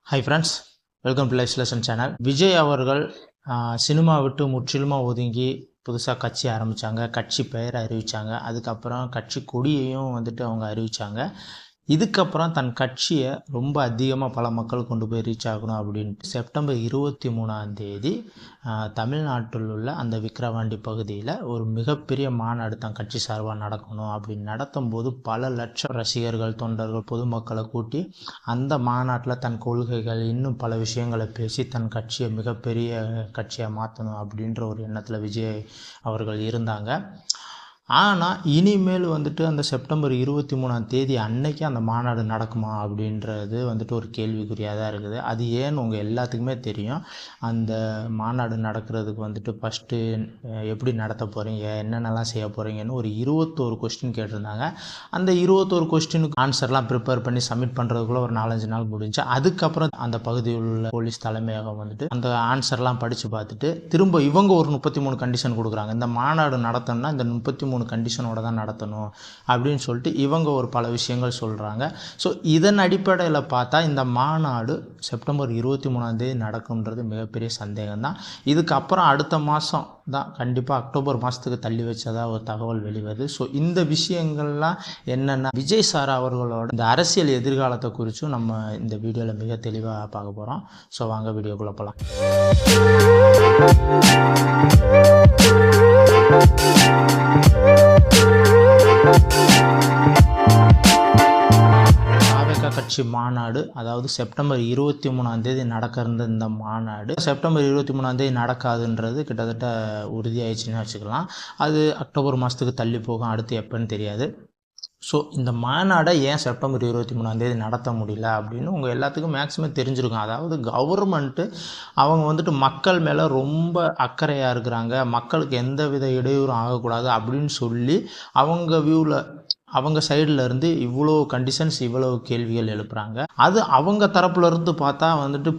Hi friends, welcome to life lesson channel. Vijay அவர்கள் cinema விட்டு முற்றிலுமாக ஒதுங்கி புதுசாக கட்சி ஆரம்பித்தாங்க. கட்சி பெயரை அறிவித்தாங்க. அதுக்கப்புறம் கட்சி கொடியையும் அவங்க அறிவித்தாங்க. இதுக்கப்புறம் தன் கட்சியை ரொம்ப அதிகமாக பல மக்கள் கொண்டு போய் ரீச் ஆகணும் அப்படின்ட்டு செப்டம்பர் 23 தமிழ்நாட்டில் உள்ள அந்த விக்கிரவாண்டி பகுதியில் ஒரு மிகப்பெரிய மாநாடு தன் கட்சி சார்பாக நடக்கணும் அப்படின்னு நடத்தும் போது பல லட்சம் ரசிகர்கள், தொண்டர்கள், பொதுமக்களை கூட்டி அந்த மாநாட்டில் தன் கொள்கைகள் இன்னும் பல விஷயங்களை பேசி தன் கட்சியை மிகப்பெரிய கட்சியாக மாற்றணும் அப்படின்ற ஒரு எண்ணத்தில் விஜய் அவர்கள் இருந்தாங்க. ஆனால் இனிமேல் அந்த செப்டம்பர் 23 அன்னைக்கு அந்த மாநாடு நடக்குமா அப்படின்றது ஒரு கேள்விக்குறியாக தான் இருக்குது. அது ஏன்னு உங்கள் எல்லாத்துக்குமே தெரியும். அந்த மாநாடு நடக்கிறதுக்கு ஃபஸ்ட்டு எப்படி நடத்த போகிறீங்க, என்னென்னலாம் செய்ய போகிறீங்கன்னு ஒரு 21 கொஸ்டின் கேட்டிருந்தாங்க. அந்த 21 கொஸ்டினுக்கு ஆன்சர்லாம் ப்ரிப்பேர் பண்ணி சப்மிட் பண்ணுறதுக்குள்ளே ஒரு 4-5 நாள் முடிஞ்சு. அதுக்கப்புறம் அந்த பகுதியில் உள்ள போலீஸ் தலைமையகம் அந்த ஆன்சர்லாம் படித்து பார்த்துட்டு திரும்ப இவங்க ஒரு 33 கண்டிஷன் கொடுக்குறாங்க. இந்த மாநாடு நடத்தணும்னா இந்த 33 கண்டிஷனோட தான் நடத்தணும் அப்படின்னு சொல்லிட்டு இவங்க ஒரு பல விஷயங்கள் சொல்கிறாங்க. ஸோ இதன் அடிப்படையில் பார்த்தா இந்த மாநாடு செப்டம்பர் 23 நடக்கும்ன்றது மிகப்பெரிய சந்தேகம் தான். இதுக்கப்புறம் அடுத்த மாதம் தான் கண்டிப்பாக அக்டோபர் மாதத்துக்கு தள்ளி வச்சதாக ஒரு தகவல் வெளிவருது. ஸோ இந்த விஷயங்கள்லாம் என்னென்னா விஜய் சார் அவர்களோட இந்த அரசியல் எதிர்காலத்தை குறித்தும் நம்ம இந்த வீடியோவில் மிக தெளிவாக பார்க்க போகிறோம். ஸோ வாங்க வீடியோக்குள்ளே போகலாம். கட்சி மாநாடு, அதாவது செப்டம்பர் 23 நடக்க இருந்த இந்த மாநாடு செப்டம்பர் 23 நடக்காதுன்றது கிட்டத்தட்ட உறுதியாயிடுச்சுன்னு வச்சுக்கலாம். அது அக்டோபர் மாதத்துக்கு தள்ளி போகும். அடுத்து எப்போன்னு தெரியாது. ஸோ இந்த மாநாடை ஏன் செப்டம்பர் 23 நடத்த முடியல அப்படின்னு உங்கள் எல்லாத்துக்கும் மேக்ஸிமம் தெரிஞ்சிருக்கும். அதாவது கவர்மெண்ட்டு அவங்க மக்கள் மேலே ரொம்ப அக்கறையாக இருக்கிறாங்க. மக்களுக்கு எந்த வித இடையூறும் ஆகக்கூடாது அப்படின்னு சொல்லி அவங்க வியூவில் அவங்க சைடில் இருந்து இவ்வளோ கண்டிஷன்ஸ், இவ்வளோ கேள்விகள் எழுப்புகிறாங்க. அது அவங்க தரப்புல இருந்து பார்த்தா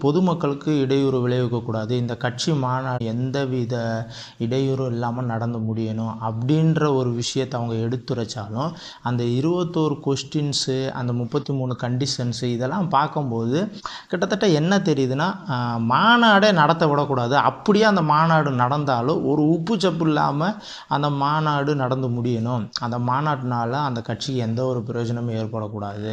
பொதுமக்களுக்கு இடையூறு விளைவிக்கக்கூடாது, இந்த கட்சி மாநாடு எந்தவித இடையூறும் இல்லாமல் நடந்து முடியணும் அப்படின்ற ஒரு விஷயத்தை அவங்க எடுத்துரைச்சாலும் அந்த 21 கொஸ்டின்ஸு, அந்த 33 கண்டிஷன்ஸு இதெல்லாம் பார்க்கும்போது கிட்டத்தட்ட என்ன தெரியுதுன்னா, மாநாடே நடத்த விடக்கூடாது. அப்படியே அந்த மாநாடு நடந்தாலும் ஒரு உப்பு சப்பு இல்லாமல் அந்த மாநாடு நடந்து முடியணும். அந்த மாநாட்டினால அந்த கட்சிக்கு எந்த ஒரு பிரயோஜனமும் ஏற்படக்கூடாது.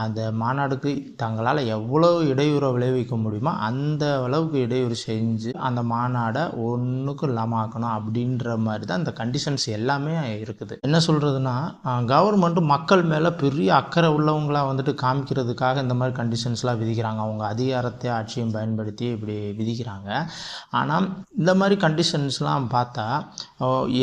அந்த மாநாடுக்கு தங்களால் எவ்வளோ இடையூறை விளைவிக்க முடியுமோ அந்த அளவுக்கு இடையூறு செஞ்சு அந்த மாநாடை ஒன்றுக்கும் இல்லாமல் ஆக்கணும் அப்படின்ற மாதிரி தான் இந்த கண்டிஷன்ஸ் எல்லாமே இருக்குது. என்ன சொல்கிறதுனா, கவர்மெண்ட்டு மக்கள் மேலே பெரிய அக்கறை உள்ளவங்களாக காமிக்கிறதுக்காக இந்த மாதிரி கண்டிஷன்ஸ்லாம் விதிக்கிறாங்க. அவங்க அதிகாரத்தை ஆட்சியும் பயன்படுத்தி இப்படி விதிக்கிறாங்க. ஆனால் இந்த மாதிரி கண்டிஷன்ஸ்லாம் பார்த்தா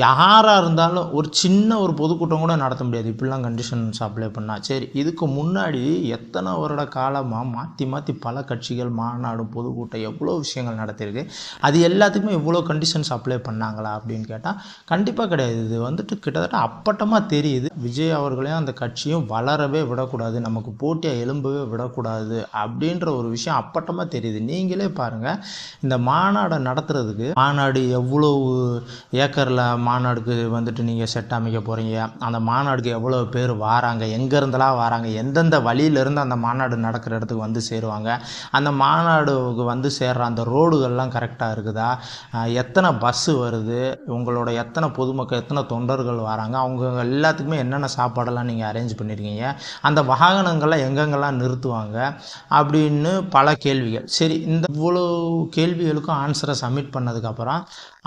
யாராக இருந்தாலும் ஒரு சின்ன ஒரு பொதுக்கூட்டம் கூட நடத்த முடியாது இப்படிலாம் கண்டிஷன்ஸ் அப்ளை பண்ணால். சரி, இதுக்கு முன்னாடி எத்தனை வருட காலமாக மாற்றி பல கட்சிகள் மாநாடு, பொதுக்கூட்டம் எவ்வளோ விஷயங்கள் நடத்திருக்கு. அது எல்லாத்துக்குமே இவ்வளோ கண்டிஷன்ஸ் அப்ளை பண்ணாங்களா அப்படின்னு கேட்டால் கண்டிப்பாக கிடையாது. இது கிட்டத்தட்ட அப்பட்டமாக தெரியுது. விஜய் அவர்களையும் அந்த கட்சியும் வளரவே விடக்கூடாது, நமக்கு போட்டியாக எழும்பவே விடக்கூடாது அப்படின்ற ஒரு விஷயம் அப்பட்டமாக தெரியுது. நீங்களே பாருங்கள், இந்த மாநாடை நடத்துறதுக்கு மாநாடு எவ்வளோ ஏக்கரில் மாநாடுக்கு நீங்கள் செட் அமைக்க போகிறீங்க, அந்த மாநாடுக்கு எவ்வளோ பேர் வாராங்க, எங்கேருந்தெல்லாம் வராங்க, எந்தெந்த வழியிலேருந்து அந்த மாநாடு நடக்கிற இடத்துக்கு சேருவாங்க, அந்த மாநாடுக்கு சேர்ற அந்த ரோடுகள்லாம் கரெக்டாக இருக்குதா, எத்தனை பஸ்ஸு வருது, உங்களோட எத்தனை பொதுமக்கள், எத்தனை தொண்டர்கள் வராங்க, அவங்க எல்லாத்துக்குமே என்னென்ன சாப்பாடெல்லாம் நீங்கள் அரேஞ்ச் பண்ணியிருக்கீங்க, அந்த வாகனங்கள்லாம் எங்கெங்கெல்லாம் நிறுத்துவாங்க அப்படின்னு பல கேள்விகள். சரி, இந்த இவ்வளோ கேள்விகளுக்கும் ஆன்சரை சப்மிட்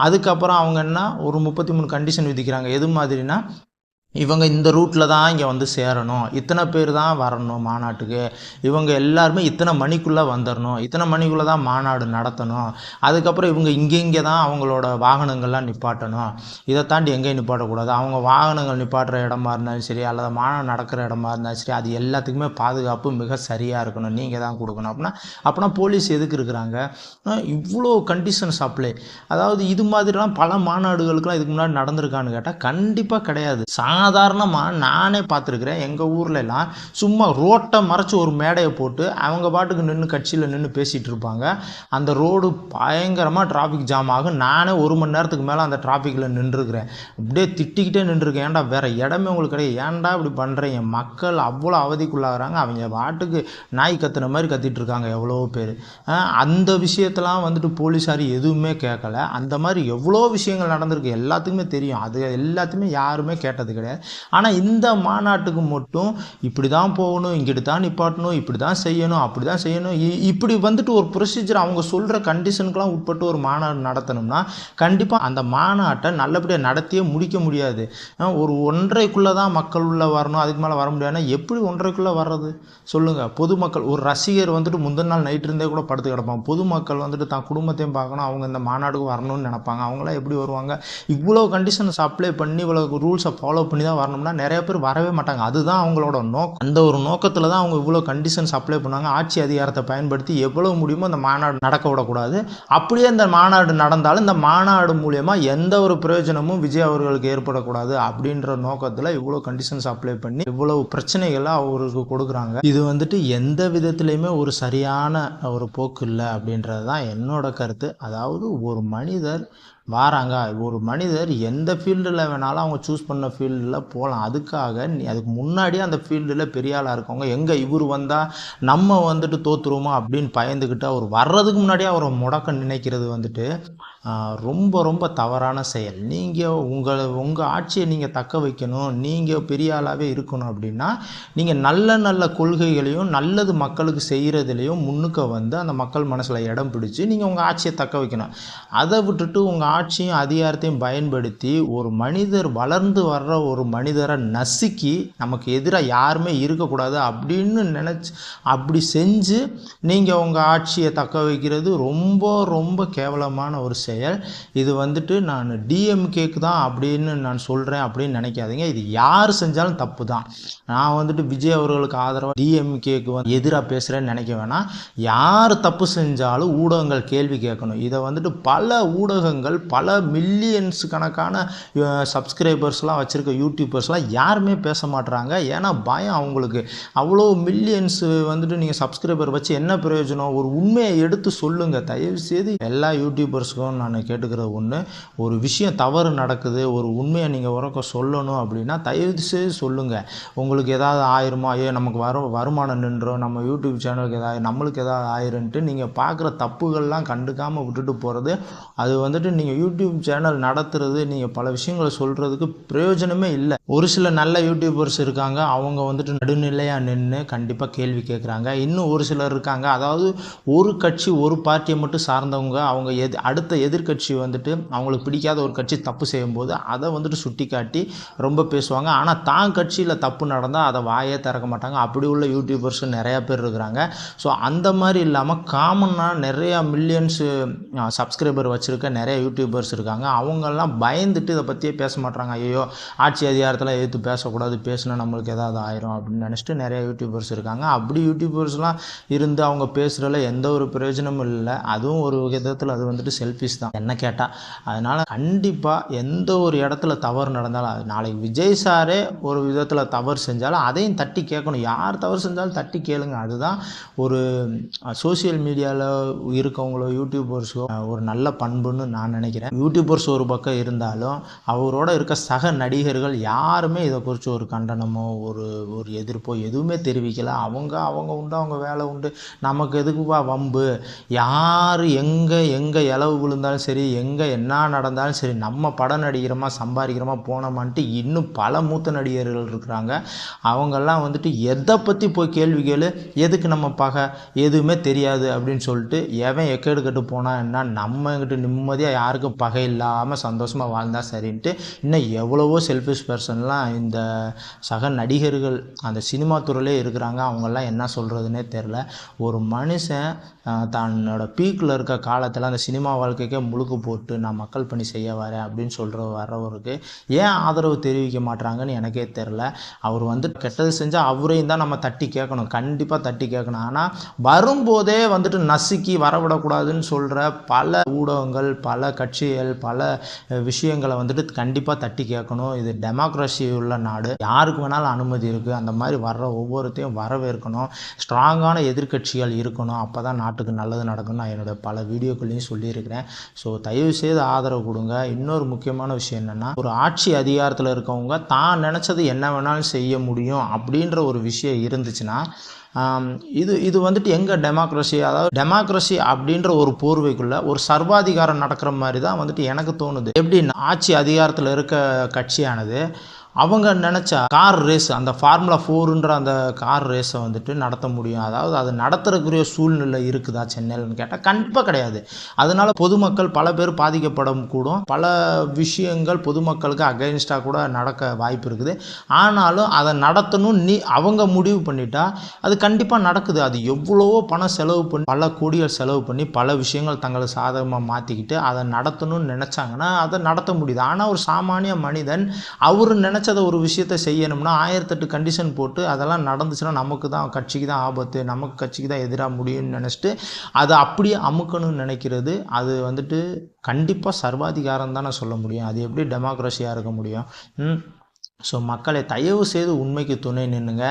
அதுக்கப்புறம் அவங்க என்ன ஒரு 33 கண்டிஷன் விதிக்கிறாங்க. எது மாதிரினா, இவங்க இந்த ரூட்டில் தான் இங்கே சேரணும், இத்தனை பேர் தான் வரணும் மாநாட்டுக்கு, இவங்க எல்லாருமே இத்தனை மணிக்குள்ளே வந்துடணும், இத்தனை மணிக்குள்ளே தான் மாநாடு நடத்தணும், அதுக்கப்புறம் இவங்க இங்கே தான் அவங்களோட வாகனங்கள்லாம் நிப்பாட்டணும், இதை தாண்டி எங்கேயும் நிப்பாட்டக்கூடாது, அவங்க வாகனங்கள் நிப்பாட்டுற இடமா இருந்தாலும் சரி அல்லது மாநாடு நடக்கிற இடமா இருந்தாலும் சரி அது எல்லாத்துக்குமே பாதுகாப்பு மிக சரியாக இருக்கணும், நீங்கள் தான் கொடுக்கணும். அப்படின்னா போலீஸ் எதுக்கு இருக்கிறாங்க? இவ்வளோ கண்டிஷன்ஸ் அப்ளை. அதாவது இது மாதிரிலாம் பல மாநாடுகளுக்கெல்லாம் இதுக்கு முன்னாடி நடந்திருக்கான்னு கேட்டால் கண்டிப்பாக கிடையாது. சாதாரணமாக நானே பார்த்துருக்குறேன். எங்கள் ஊர்லலாம் சும்மா ரோட்டை மறைச்சி ஒரு மேடையை போட்டு அவங்க பாட்டுக்கு நின்று கட்சியில் நின்று பேசிகிட்டு இருப்பாங்க. அந்த ரோடு பயங்கரமாக டிராஃபிக் ஜாம் ஆகும். நானே 1 மணி நேரத்துக்கு மேலே அந்த டிராஃபிக்கில் நின்றுருக்கிறேன். அப்படியே திட்டிக்கிட்டே நின்றுருக்கேன். ஏன்டா வேறு இடமே உங்களுக்கு கிடையாது, ஏன்டா இப்படி பண்ணுறீங்க? மக்கள் அவ்வளோ அவதிக்குள்ளாகிறாங்க. அவங்க பாட்டுக்கு நாய் கத்துன மாதிரி கத்திட்டு இருக்காங்க எவ்வளோ பேர். அந்த விஷயத்தெல்லாம் வந்துட்டு போலீஸார் எதுவுமே கேட்கல. அந்த மாதிரி எவ்வளோ விஷயங்கள் நடந்திருக்கு, எல்லாத்துக்குமே தெரியும். அது எல்லாத்தையுமே யாருமே கேட்டது கிடையாது. ஆனால் இந்த மாநாட்டுக்கு மட்டும் இப்படி தான் போகணும், இங்கிட்டு தான் நிப்பாட்டணும், இப்படி தான் செய்யணும், அப்படி தான் செய்யணும், இப்படி வந்துட்டு ஒரு ப்ரொசீஜர் அவங்க சொல்கிற கண்டிஷனுக்கெலாம் உட்பட்டு ஒரு மாநாடு நடத்தணும்னா கண்டிப்பாக அந்த மாநாட்டை நல்லபடியாக நடத்தியே முடிக்க முடியாது. ஒரு 1.5க்குள்ளே தான் மக்கள் உள்ளே வரணும், அதுக்கு மேலே வர முடியாதுன்னா எப்படி 1.5க்குள்ளே வர்றது சொல்லுங்கள்? பொதுமக்கள், ஒரு ரசிகர் வந்துட்டு முந்தின நாள் நைட் இருந்தே கூட படுத்து கிடப்பாங்க. பொதுமக்கள் வந்துட்டு தான் குடும்பத்தையும் பார்க்கணும், அவங்க இந்த மாநாடுக்கு வரணும்னு நினைப்பாங்க. அவங்களாம் எப்படி வருவாங்க? இவ்வளோ கண்டிஷன்ஸ் அப்ளை பண்ணி இவ்வளோ ரூல்ஸை ஃபாலோ பண்ணி தான் வரணும்னா நிறைய பேர் வரவே மாட்டாங்க. அதுதான் அவங்களோட நோக்கம். அந்த ஒரு நோக்கத்தில் தான் அவங்க இவ்வளோ கண்டிஷன்ஸ் அப்ளை பண்ணாங்க. ஆட்சி அதிகாரத்தை பயன்படுத்தி எவ்வளோ முடியுமோ அந்த மாநாடு நடக்க விடக்கூடாது. அப்படியே இந்த மாநாடு நடந்தாலும் இந்த மாநாடு மூலயமா எந்த ஒரு பிரயோஜனமும் விஜய் அவர்களுக்கு ஏற்படக்கூடாது அப்படின்ற நோக்கத்தில் இவ்வளோ கண்டிஷன்ஸ் அப்ளை பண்ணி இவ்வளவு பிரச்சனைகளை அவருக்கு கொடுக்குறாங்க. இது வந்துட்டு எந்த விதத்துலையுமே ஒரு சரியான ஒரு போக்கு இல்லை அப்படின்றது தான் என்னோட கருத்து. அதாவது ஒரு மனிதர் வாராங்க, ஒரு மனிதர் எந்த ஃபீல்டில் வேணாலும் அவங்க சூஸ் பண்ண ஃபீல்டில் போகலாம். அதுக்கு முன்னாடியே அந்த ஃபீல்டில் பெரிய ஆளாக இருக்கவங்க எங்கே இவர் வந்தால் நம்ம வந்துட்டு தோற்றுருவோமா அப்படின்னு பயந்துக்கிட்டு அவர் வர்றதுக்கு முன்னாடியே அவரை முடக்க நினைக்கிறது வந்துட்டு ரொம்ப ரொம்ப தவறான செயல். நீங்கள் உங்கள் ஆட்சியை நீங்கள் தக்க வைக்கணும், நீங்கள் பெரிய ஆளாகவே இருக்கணும் அப்படின்னா நீங்கள் நல்ல நல்ல கொள்கைகளையும் நல்லது மக்களுக்கு செய்கிறதுலையும் முன்னுக்க வந்து அந்த மக்கள் மனசில் இடம் பிடிச்சி நீங்கள் உங்கள் ஆட்சியை தக்க வைக்கணும். அதை விட்டுட்டு உங்கள் ஆட்சியும் அதிகாரத்தையும் பயன்படுத்தி ஒரு மனிதர் வளர்ந்து வர்ற ஒரு மனிதரை நசுக்கி நமக்கு எதிராக யாருமே இருக்கக்கூடாது அப்படின்னு நினச்சி அப்படி செஞ்சு நீங்கள் உங்கள் ஆட்சியை தக்க வைக்கிறது ரொம்ப ரொம்ப கேவலமான ஒரு செயல். இது வந்துட்டு நான் டிஎம்கேக்கு தான் அப்படின்னு நான் சொல்கிறேன் அப்படின்னு நினைக்காதீங்க. இது யார் செஞ்சாலும் தப்பு தான். நான் வந்துட்டு விஜய் அவர்களுக்கு ஆதரவாக டிஎம்கேக்கு எதிராக பேசுகிறேன்னு நினைக்க வேணாம். யார் தப்பு செஞ்சாலும் ஊடகங்கள் கேள்வி கேட்கணும். இதை வந்துட்டு பல ஊடகங்கள் பல மில்லியன்ஸ் கணக்கான சப்ஸ்கிரைபர்ஸ்லாம் வச்சுருக்க யூடியூபர்ஸ்லாம் யாருமே பேச மாட்டுறாங்க. ஏன்னா பயம் அவங்களுக்கு. அவ்வளோ மில்லியன்ஸ் வந்துட்டு நீங்கள் சப்ஸ்கிரைபர் வச்சு என்ன பிரயோஜனம்? ஒரு உண்மையை எடுத்து சொல்லுங்கள் தயவுசெய்து. எல்லா யூடியூபர்ஸுக்கும் நான் கேட்டுக்கிறது ஒன்று, ஒரு விஷயம் தவறு நடக்குது, ஒரு உண்மையை நீங்கள் உறக்க சொல்லணும் அப்படின்னா தயவுசெய்து சொல்லுங்கள். உங்களுக்கு ஏதாவது ஆயிருமா, நமக்கு வருமானம் நின்றோம், நம்ம யூடியூப் சேனலுக்கு ஏதாவது நம்மளுக்கு ஏதாவது ஆயிருன்ட்டு நீங்கள் பார்க்குற தப்புகள்லாம் கண்டுக்காமல் விட்டுட்டு போகிறது, அது வந்துட்டு நீங்கள் யூடியூப் சேனல் நடத்துறது, நீங்கள் பல விஷயங்களை சொல்கிறதுக்கு பிரயோஜனமே இல்லை. ஒரு சில நல்ல யூடியூபர்ஸ் இருக்காங்க, அவங்க வந்துட்டு நடுநிலையாக நின்று கண்டிப்பாக கேள்வி கேட்குறாங்க. இன்னும் ஒரு சிலர் இருக்காங்க, அதாவது ஒரு கட்சி ஒரு பார்ட்டியை மட்டும் சார்ந்தவங்க, அவங்க அடுத்த எதிர்கட்சி வந்துட்டு அவங்களுக்கு பிடிக்காத ஒரு கட்சி தப்பு செய்யும்போது அதை வந்துட்டு சுட்டி காட்டி ரொம்ப பேசுவாங்க. ஆனால் தான் கட்சியில் தப்பு நடந்தால் அதை வாயே திறக்க மாட்டாங்க. அப்படி உள்ள யூடியூபர்ஸ் நிறையா பேர் இருக்கிறாங்க. ஸோ அந்த மாதிரி இல்லாமல் காமனாக நிறையா மில்லியன்ஸு சப்ஸ்கிரைபர் வச்சுருக்க நிறைய யூடியூபர்ஸ் இருக்காங்க. அவங்கெல்லாம் பயந்துட்டு இதை பற்றியே பேச மாட்டாங்க. ஐயோ ஆட்சி அதிகாரத்தில் எதிர்த்து பேசக்கூடாது, பேசினா நம்மளுக்கு ஏதாவது ஆயிரும் அப்படின்னு நினச்சிட்டு நிறைய யூடியூபர்ஸ் இருக்காங்க. அப்படி யூடியூபர்ஸ்லாம் இருந்து அவங்க பேசுகிறதுல எந்த ஒரு பிரயோஜனமும் இல்லை. அதுவும் ஒரு விதத்தில் அது வந்துட்டு செல்ஃபிஷ் தான் என்ன கேட்டால். அதனால் கண்டிப்பாக எந்த ஒரு இடத்துல தவறு நடந்தாலும், நாளைக்கு விஜய் சாரே ஒரு விதத்தில் தவறு செஞ்சாலும் அதையும் தட்டி கேட்கணும். யார் தவறு செஞ்சாலும் தட்டி கேளுங்க. அதுதான் ஒரு சோசியல் மீடியாவில் இருக்கவங்களோ யூடியூபர்ஸோ ஒரு நல்ல பண்புன்னு நான் நினைக்கிறேன். யூடியூபர்ஸ் ஒரு பக்கம் இருந்தாலும் அவரோட இருக்க சக நடிகர்கள் யாருமே இதை குறித்து ஒரு கண்டனமோ ஒரு எதிர்ப்போ எதுவுமே தெரிவிக்கலை. அவங்க உண்டு, அவங்க வேலை உண்டு, நமக்கு எதுக்குப்பா வம்பு? யார் எங்கே இலவு விழுந்தாலும் சரி, எங்கே என்ன நடந்தாலும் சரி, நம்ம படம் நடிக்கிறோமா சம்பாதிக்கிறோமா போனோமான்ட்டு இன்னும் பல மூத்த நடிகர்கள் இருக்கிறாங்க. அவங்கெல்லாம் வந்துட்டு எதை பற்றி போய் கேள்வி கேளு, எதுக்கு நம்ம பகை, எதுவுமே தெரியாது அப்படின்னு சொல்லிட்டு எவன் எக்கேடு கட்டு போனால் என்ன, நம்மகிட்ட நிம்மதியாக யாருக்கும் பகை இல்லாமல் சந்தோஷமாக வாழ்ந்தால் சரின்ட்டு இன்னும் எவ்வளவோ செல்ஃபிஷ் பர்சன்லாம் இந்த சக நடிகர்கள் அந்த சினிமா துறையிலே இருக்கிறாங்க. அவங்கெல்லாம் என்ன சொல்கிறதுனே தெரில. ஒரு மனுஷன் தன்னோட பீக்கில் இருக்க காலத்தில் அந்த சினிமா வாழ்க்கைக்கே முழுக்க போட்டு நான் மக்கள் பணி செய்ய வரேன் அப்படின்னு வர்றவருக்கு ஏன் ஆதரவு தெரிவிக்க மாட்டாங்கன்னு எனக்கே தெரில. அவர் வந்து கெட்டது செஞ்சால் அவரையும் தான் நம்ம தட்டி கேட்கணும், கண்டிப்பாக தட்டி கேட்கணும். ஆனால் வரும்போதே வந்துட்டு நசுக்கி வரவிடக்கூடாதுன்னு சொல்கிற பல ஊடகங்கள் பல கட்சிகள் பல விஷயங்களை வந்துட்டு கண்டிப்பாக தட்டி கேட்கணும். இது டெமோக்ரஸி உள்ள நாடு, யாருக்கு வேணாலும் அனுமதி இருக்குது. அந்த மாதிரி வர்ற ஒவ்வொருத்தையும் வரவேற்கணும். ஸ்ட்ராங்கான எதிர்க்கட்சிகள் இருக்கணும். அப்போ தான் நாட்டுக்கு நல்லது நடக்கும்னு நான் என்னோட பல வீடியோக்கள்லையும் சொல்லியிருக்கிறேன். ஸோ தயவுசெய்து ஆதரவு கொடுங்க. இன்னொரு முக்கியமான விஷயம் என்னென்னா, ஒரு ஆட்சி அதிகாரத்தில் இருக்கவங்க தான் நினச்சது என்ன வேணாலும் செய்ய முடியும் அப்படின்ற ஒரு விஷயம் இருந்துச்சுன்னா, இது வந்துட்டு எங்கே டெமோக்ரஸி, அதாவது டெமோக்ரஸி அப்படின்ற ஒரு போர்வைக்குள்ளே ஒரு சர்வாதிகாரம் நடக்கிற மாதிரி தான் வந்துட்டு எனக்கு தோணுது. எப்படின்னா, ஆட்சி அதிகாரத்தில் இருக்க கட்சியானது அவங்க நினச்சா கார் ரேஸ், அந்த ஃபார்முலா 4ன்ற அந்த கார் ரேஸை வந்துட்டு நடத்த முடியும். அதாவது அது நடத்துறதுக்குரிய சூழ்நிலை இருக்குதா சென்னையில்னு கேட்டால் கண்டிப்பாக கிடையாது. அதனால பொதுமக்கள் பல பேர் பாதிக்கப்படும் கூடும். பல விஷயங்கள் பொதுமக்களுக்கு அகைன்ஸ்டாக கூட நடக்க வாய்ப்பு இருக்குது. ஆனாலும் அதை நடத்தணும் அவங்க முடிவு பண்ணிட்டா அது கண்டிப்பாக நடக்குது. அது எவ்வளவோ பணம் செலவு பண்ணி, பல கோடிகள் செலவு பண்ணி பல விஷயங்கள் தங்களை சாதகமாக மாற்றிக்கிட்டு அதை நடத்தணும்னு நினச்சாங்கன்னா அதை நடத்த முடியுது. ஆனால் ஒரு சாமானிய மனிதன் அவர் நினச்ச ஒரு விஷயத்தை செய்யணும்னா 1008 கண்டிஷன் போட்டு அதெல்லாம் நடந்துச்சுன்னா நமக்கு தான், கட்சிக்கு தான் ஆபத்து, நமக்கு கட்சிக்கு தான் எதிராக முடியும்னு நினச்சிட்டு அதை அப்படியே அமுக்கணும்னு நினைக்கிறது, அது வந்துட்டு கண்டிப்பாக சர்வாதிகாரம் தான் நான் சொல்ல முடியும். அது எப்படி டெமோக்ரஸியாக இருக்க முடியும்? ஸோ மக்களை தயவு செய்து உண்மைக்கு துணை நின்றுங்க.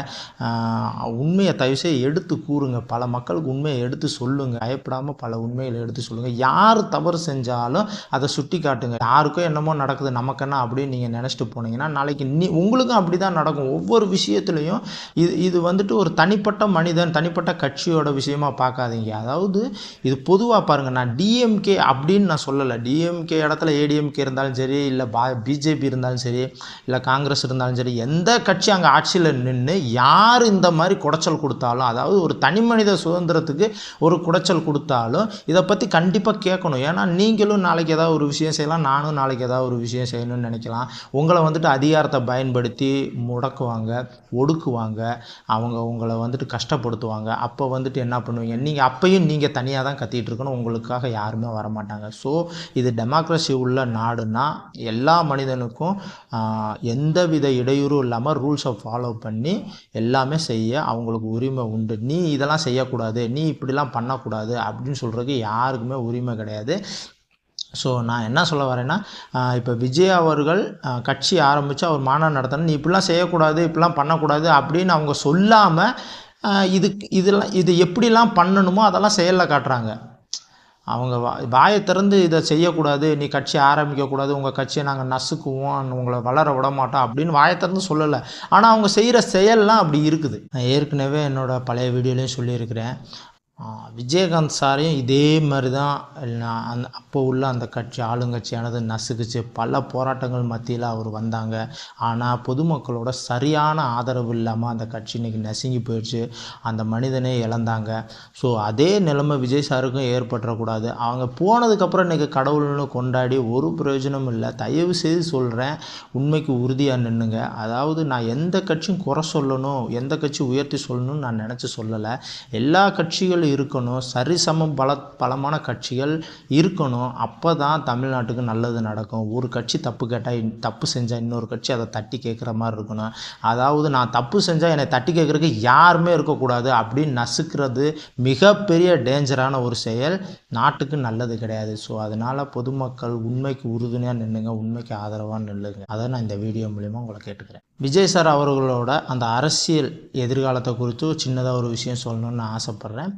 உண்மையை தயவு செய்து எடுத்து கூறுங்க. பல மக்களுக்கு உண்மையை எடுத்து சொல்லுங்கள். பயப்படாமல் பல உண்மைகளை எடுத்து சொல்லுங்கள். யார் தவறு செஞ்சாலும் அதை சுட்டி காட்டுங்க. யாருக்கோ என்னமோ நடக்குது நமக்கென்ன அப்படின்னு நீங்கள் நினச்சிட்டு போனீங்கன்னா நாளைக்கு உங்களுக்கும் அப்படி தான் நடக்கும். ஒவ்வொரு விஷயத்துலையும் இது வந்துட்டு ஒரு தனிப்பட்ட மனிதன், தனிப்பட்ட கட்சியோட விஷயமா பார்க்காதீங்க. அதாவது இது பொதுவாக பாருங்கள். நான் டிஎம்கே அப்படின்னு நான் சொல்லலை. டிஎம்கே இடத்துல ஏடிஎம்கே இருந்தாலும் சரி, இல்லை பிஜேபி இருந்தாலும் சரி, இல்லை காங்கிரஸ் இருந்தாலும் சரி, எந்த கட்சி அங்கே ஆட்சியில் நின்று யார் இந்த மாதிரி குடைச்சல் கொடுத்தாலும், அதாவது ஒரு தனி மனித சுதந்திரத்துக்கு ஒரு குடைச்சல் கொடுத்தாலும் இதை பற்றி கண்டிப்பாக கேட்கணும். ஏன்னா நீங்களும் நாளைக்கு ஏதாவது ஒரு விஷயம் செய்யலாம், நானும் நாளைக்கு ஏதாவது ஒரு விஷயம் செய்யணும்னு நினைக்கலாம். உங்களை வந்துட்டு அதிகாரத்தை பயன்படுத்தி முடக்குவாங்க, ஒடுக்குவாங்க, அவங்க உங்களை வந்துட்டு கஷ்டப்படுத்துவாங்க. அப்போ வந்துட்டு என்ன பண்ணுவீங்க? நீங்கள் அப்பையும் நீங்கள் தனியாக தான் கத்திட்டு இருக்கணும். உங்களுக்காக யாருமே வரமாட்டாங்க. ஸோ இது டெமோக்ரஸி உள்ள நாடுனா எல்லா மனிதனுக்கும் எந்தவித இடையூறும் இல்லாமல் ரூல்ஸை ஃபாலோ பண்ணி எல்லாமே செய்ய அவங்களுக்கு உரிமை உண்டு. நீ இதெல்லாம் செய்யக்கூடாது, நீ இப்படிலாம் பண்ணக்கூடாது அப்படின்னு சொல்கிறதுக்கு யாருக்குமே உரிமை கிடையாது. ஸோ நான் என்ன சொல்ல வரேன்னா, இப்போ விஜய் அவர்கள் கட்சி ஆரம்பித்து அவர் மாநாடு நடத்தணும், நீ இப்படிலாம் செய்யக்கூடாது, இப்படிலாம் பண்ணக்கூடாது அப்படின்னு அவங்க சொல்லாமல் இது எப்படிலாம் பண்ணணுமோ அதெல்லாம் செயலில் காட்டுறாங்க. அவங்க வாயை திறந்து இதை செய்யக்கூடாது, நீ கட்சி ஆரம்பிக்கக்கூடாது, உங்கள் கட்சியை நாங்கள் நசுக்குவோம், உங்களை வளர விட மாட்டோம் அப்படின்னு வாயை திறந்து சொல்லலை. ஆனால் அவங்க செய்கிற செயல்லாம் அப்படி இருக்குது. நான் ஏற்கனவே என்னோடய பழைய வீடியோலையும் சொல்லியிருக்கிறேன். விஜயகாந்த் சாரையும் இதே மாதிரி தான் அப்போ உள்ள அந்த கட்சி ஆளுங்கட்சியானது நசுக்குச்சு. பல போராட்டங்கள் மத்தியில் அவர் வந்தாங்க. ஆனால் பொதுமக்களோட சரியான ஆதரவு இல்லாமல் அந்த கட்சி இன்றைக்கி நசுங்கி போயிடுச்சு. அந்த மனிதனே இழந்தாங்க. ஸோ அதே நிலைமை விஜய் சாருக்கும் ஏற்பட்டுறக்கூடாது. அவங்க போனதுக்கப்புறம் இன்றைக்கி கடவுள்னு கொண்டாடி ஒரு பிரயோஜனமும் இல்லை. தயவு செய்து சொல்கிறேன், உண்மைக்கு உறுதியாக நின்றுங்க. அதாவது நான் எந்த கட்சியும் குறை சொல்லணும், எந்த கட்சி உயர்த்தி சொல்லணும்னு நான் நினச்சி சொல்லலை. எல்லா கட்சிகளும் இருக்கணும், சரிசமம் பலமான கட்சிகள் இருக்கணும். அப்போ தான் தமிழ்நாட்டுக்கு நல்லது நடக்கும். ஒரு கட்சி தப்பு செஞ்சால் இன்னொரு கட்சி அதை தட்டி கேட்குற மாதிரி இருக்கணும். அதாவது நான் தப்பு செஞ்சால் என்னை தட்டி கேட்குறதுக்கு யாருமே இருக்கக்கூடாது அப்படின்னு நசுக்கிறது மிகப்பெரிய டேஞ்சரான ஒரு செயல், நாட்டுக்கு நல்லது கிடையாது. ஸோ அதனால் பொதுமக்கள் உண்மைக்கு உறுதுணையாக நின்றுங்க, உண்மைக்கு ஆதரவாக நில்லுங்க. அதை நான் இந்த வீடியோ மூலிமா உங்களை கேட்டுக்கிறேன். விஜய் சார் அவர்களோட அந்த அரசியல் எதிர்காலத்தை குறித்து சின்னதாக ஒரு விஷயம் சொல்லணும்னு நான் ஆசைப்பட்றேன்.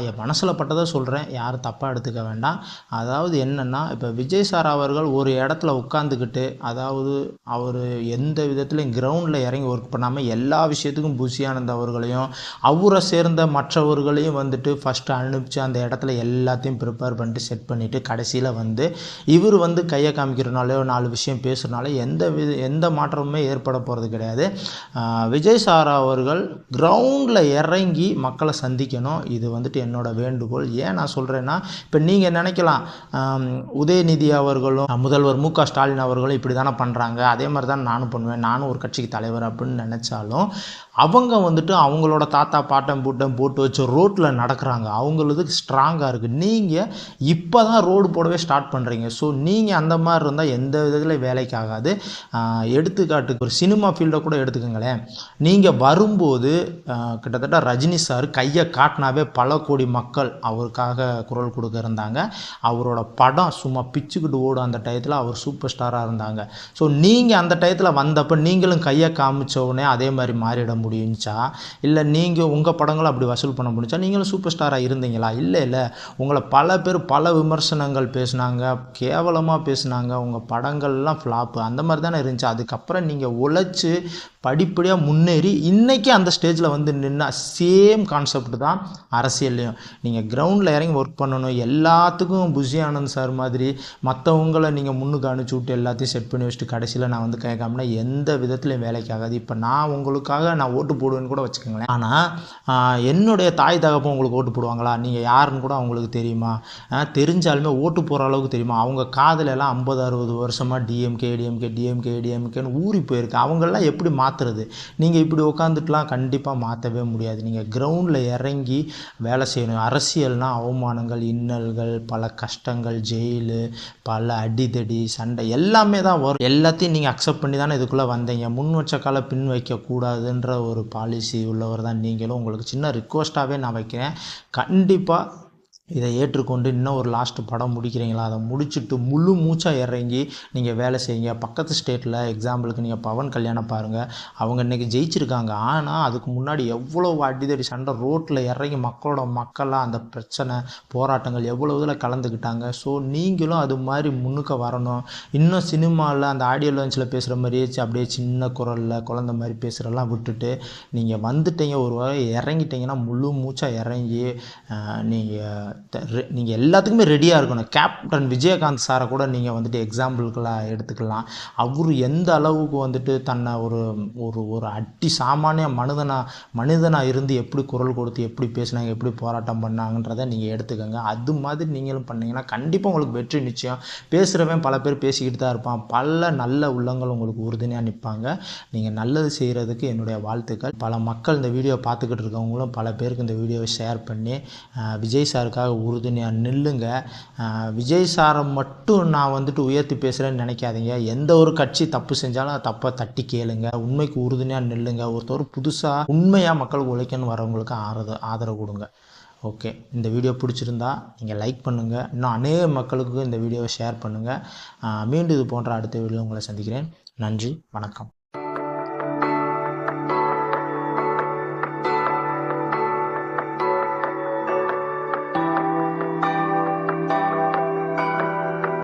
என் மனசில் பட்டதை சொல்கிறேன், யாரும் தப்பாக எடுத்துக்க வேண்டாம். அதாவது என்னென்னா, இப்போ விஜய் சார் அவர்கள் ஒரு இடத்துல உட்காந்துக்கிட்டு, அதாவது அவர் எந்த விதத்துலையும் கிரவுண்டில் இறங்கி ஒர்க் பண்ணாமல் எல்லா விஷயத்துக்கும் புஷியானந்த் அவர்களையும் அவரை சேர்ந்த மற்றவர்களையும் வந்துட்டு ஃபஸ்ட்டு அனுப்பிச்சு அந்த இடத்துல எல்லாத்தையும் ப்ரிப்பேர் பண்ணிட்டு செட் பண்ணிவிட்டு கடைசியில் இவர் கையை காமிக்கிறனாலே 4 விஷயம் பேசுகிறனால எந்த மாற்றமுமே ஏற்பட போகிறது கிடையாது. விஜய் சார் அவர்கள் கிரவுண்டில் இறங்கி மக்களை சந்திக்கணும். இது என்னோட வேண்டுகோள். ஏன் நான் சொல்கிறேன்னா, இப்போ நீங்கள் நினைக்கலாம் உதயநிதி அவர்களும் முதல்வர் மு க ஸ்டாலின் அவர்களும் இப்படி தானே பண்ணுறாங்க, அதே மாதிரி தான் நானும் பண்ணுவேன், நானும் ஒரு கட்சிக்கு தலைவர் அப்படின்னு நினச்சாலும் அவங்க அவங்களோட தாத்தா பாட்டன் பூட்டன் போட்டு வச்ச ரோட்டில் நடக்கிறாங்க. அவங்களது ஸ்ட்ராங்காக இருக்குது. நீங்கள் இப்போ தான் ரோடு போடவே ஸ்டார்ட் பண்ணுறீங்க. ஸோ நீங்கள் அந்த மாதிரி இருந்தால் எந்த விதத்தில் வேலைக்கு ஆகாது. எடுத்துக்காட்டுக்கு அதுக்கு ஒரு சினிமா ஃபீல்டை கூட எடுத்துக்கோங்களேன். நீங்கள் வரும்போது கிட்டத்தட்ட ரஜினி சார் கையை காட்டினாவே பல கோடி மக்கள் அவருக்காக குரல் கொடுக்க இருந்தாங்க. அவரோட படம் சும்மா பிச்சுக்கிட்டு ஓடும். அந்த டயத்தில் அவர் சூப்பர் ஸ்டாராக இருந்தாங்க. ஸோ நீங்கள் அந்த டயத்தில் வந்தப்போ நீங்களும் கையை காமிச்ச உடனே அதே மாதிரி மாறிட முடியுச்சா? இல்லை நீங்கள் உங்கள் படங்களை அப்படி வசூல் பண்ண முடிஞ்சா? நீங்களும் சூப்பர் ஸ்டாராக இருந்தீங்களா? இல்லை. உங்களை பல பேர் பல விமர்சனங்கள் பேசுனாங்க, கேவலமாக பேசுனாங்க, உங்கள் படங்கள்லாம் ஃப்ளாப்பு அந்த மாதிரி தானே இருந்துச்சு. அதுக்கப்புறம் நீங்கள் உழைச்சி படிப்படியாக முன்னேறி இன்றைக்கி அந்த ஸ்டேஜில் வந்து நின்னா சேம் கான்செப்ட் தான் அரசியல்லையும். நீங்கள் கிரவுண்டில் இறங்கி ஒர்க் பண்ணணும். எல்லாத்துக்கும் புஷி ஆனந்த் சார் மாதிரி மற்றவங்களை நீங்கள் முன்னுக்கு அனுப்பிச்சி விட்டு எல்லாத்தையும் செட் பண்ணி வச்சுட்டு கடைசியில் நான் வந்து கேட்காமனா எந்த விதத்துலையும் வேலைக்கு ஆகாது. இப்போ நான் உங்களுக்காக நான் ஓட்டு போடுவேன்னு கூட வச்சுக்கோங்களேன். ஆனால் என்னுடைய தாய் தகப்பன் உங்களுக்கு ஓட்டு போடுவாங்களா? நீங்கள் யாருன்னு கூட அவங்களுக்கு தெரியுமா? தெரிஞ்சாலுமே ஓட்டு போகிற அளவுக்கு தெரியுமா? அவங்க காதில் எல்லாம் 50-60 வருஷமாக டிஎம்கேன்னு ஊறி போயிருக்கு. அவங்களெலாம் எப்படி மாற்றுறது? நீங்கள் இப்படி உட்காந்துட்டுலாம் கண்டிப்பாக மாற்றவே முடியாது. நீங்கள் கிரவுண்டில் இறங்கி வேலை செய்யணும். அரசியல்னால் அவமானங்கள், இன்னல்கள், பல கஷ்டங்கள், ஜெயிலு, பல அடிதடி, சண்டை எல்லாமே தான் வரும். எல்லாத்தையும் நீங்கள் அக்செப்ட் பண்ணி தானே இதுக்குள்ளே வந்தீங்க. முன் வச்ச காலை பின் வைக்கக்கூடாதுன்ற ஒரு பாலிசி உள்ளவர் தான் நீங்களும். உங்களுக்கு சின்ன ரிக்வஸ்ட்டாகவே நான் வைக்கிறேன். கண்டிப்பாக இதை ஏற்றுக்கொண்டு இன்னும் ஒரு லாஸ்ட்டு படம் முடிக்கிறீங்களா, அதை முடிச்சுட்டு முழு மூச்சாக இறங்கி நீங்கள் வேலை செய்யுங்க. பக்கத்து ஸ்டேட்டில் எக்ஸாம்பிளுக்கு நீங்கள் பவன் கல்யாணம் பாருங்கள். அவங்க இன்றைக்கி ஜெயிச்சிருக்காங்க. ஆனால் அதுக்கு முன்னாடி எவ்வளோ அடிதடி சண்டை, ரோட்டில் இறங்கி மக்களாக அந்த பிரச்சனை போராட்டங்கள் எவ்வளோ இதில் கலந்துக்கிட்டாங்க. ஸோ நீங்களும் அது மாதிரி முன்னுக்கு வரணும். இன்னும் சினிமாவில் அந்த ஆடியோ லான்ச்சில் பேசுகிற மாதிரியே அப்படியே சின்ன குரலில் குழந்த மாதிரி பேசுகிறலாம் விட்டுட்டு நீங்கள் வந்துட்டீங்க, ஒரு வாரம் இறங்கிட்டீங்கன்னா முழு மூச்சாக இறங்கி நீங்கள் எல்லாத்துக்குமே ரெடியாக இருக்கணும். கேப்டன் விஜயகாந்த் சாரை கூட நீங்கள் வந்துட்டு எக்ஸாம்பிளுக்கெல்லாம் எடுத்துக்கலாம். அவர் எந்த அளவுக்கு வந்துட்டு தன்னை ஒரு ஒரு ஒரு அட்டி சாமானிய மனிதனாக இருந்து எப்படி குரல் கொடுத்து எப்படி பேசினாங்க, எப்படி போராட்டம் பண்ணாங்கன்றதை நீங்கள் எடுத்துக்கோங்க. அது மாதிரி நீங்களும் பண்ணிங்கன்னா கண்டிப்பாக உங்களுக்கு வெற்றி நிச்சயம். பேசுகிறவன் பல பேர் பேசிக்கிட்டு தான் இருப்பான். பல நல்ல உள்ளங்கள் உங்களுக்கு உறுதுணையாக நிற்பாங்க. நீங்கள் நல்லது செய்கிறதுக்கு என்னுடைய வாழ்த்துக்கள். பல மக்கள் இந்த வீடியோ பார்த்துக்கிட்டு இருக்கவங்களும் பல பேருக்கு இந்த வீடியோவை ஷேர் பண்ணி விஜய் சாருக்காக உறுதுணையாக நில்லுங்க. விஜய் சாரை மட்டும் நான் வந்துட்டு உயர்த்தி பேசுகிறேன்னு நினைக்காதீங்க. எந்த ஒரு கட்சி தப்பு செஞ்சாலும் தப்பை தட்டி கேளுங்க. உண்மைக்கு உறுதுணையாக நில்லுங்க. ஒருத்தர் புதுசாக உண்மையாக மக்களுக்கு உழைக்கன்னு வரவங்களுக்கு ஆதரவு கொடுங்க. ஓகே, இந்த வீடியோ பிடிச்சிருந்தா நீங்கள் லைக் பண்ணுங்கள். இன்னும் அநேக மக்களுக்கு இந்த வீடியோவை ஷேர் பண்ணுங்கள். மீண்டும் இது போன்ற அடுத்த வீடியோ உங்களை சந்திக்கிறேன். நன்றி, வணக்கம்.